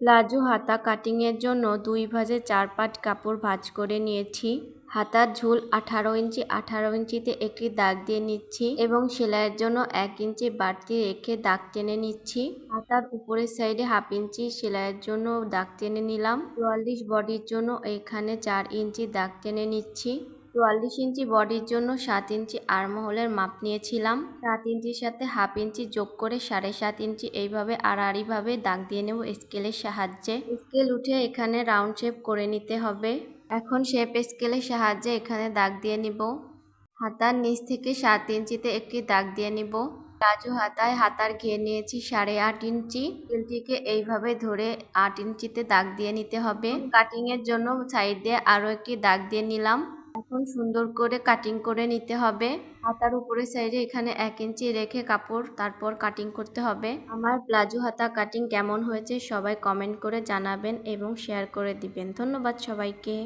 Palazzo হাতা কাটিংয়ের জন্য 2 ভাঁজে 4 পাট কাপড় ভাঁজ করে নিয়েছি। হাতার ঝুল 18 ইঞ্চি, 18 ইঞ্চিতে একটি দাগ দিয়ে নিচ্ছি এবং সেলাইয়ের জন্য 1 ইঞ্চি বাড়তি রেখে দাগ টেনে নিচ্ছি। হাতার উপরের সাইডে 1/2 ইঞ্চি সেলাইয়ের জন্য দাগ টেনে নিলাম। 44 বডির জন্য এখানে 4 ইঞ্চি দাগ টেনে নিচ্ছি। 44 ইঞ্চি বডির জন্য 7 ইঞ্চি আর্মহোলের মাপ নিয়েছিলাম। 7 ইঞ্চির সাথে 1/2 ইঞ্চি যোগ করে 7.5 ইঞ্চি এইভাবে আড়াআড়িভাবে দাগ দিয়ে নেব স্কেলের সাহায্যে। স্কেল উঠে এখানে রাউন্ড শেপ করে নিতে হবে। এখন শেপ স্কেলের সাহায্যে এখানে দাগ দিয়ে নিব। হাতার নিচ থেকে 7 ইঞ্চিতে একটি দাগ দিয়ে নিব। প্লাজো হাতায় হাতার ঘের নিয়েছি 8.5 ইঞ্চি। স্কেলটিকে এইভাবে ধরে 8 ইঞ্চিতে দাগ দিয়ে নিতে হবে। কাটিং এর জন্য সাইড দিয়ে আরো একটি দাগ দিয়ে নিলাম। এখন সুন্দর করে কাটিং করে নিতে হবে। হাতার উপরের সাইডে এখানে 1 ইঞ্চি রেখে কাপড় তারপর কাটিং করতে হবে। আমার প্লাজো হাতা কাটিং কেমন হয়েছে সবাই কমেন্ট করে জানাবেন এবং শেয়ার করে দিবেন। ধন্যবাদ সবাইকে।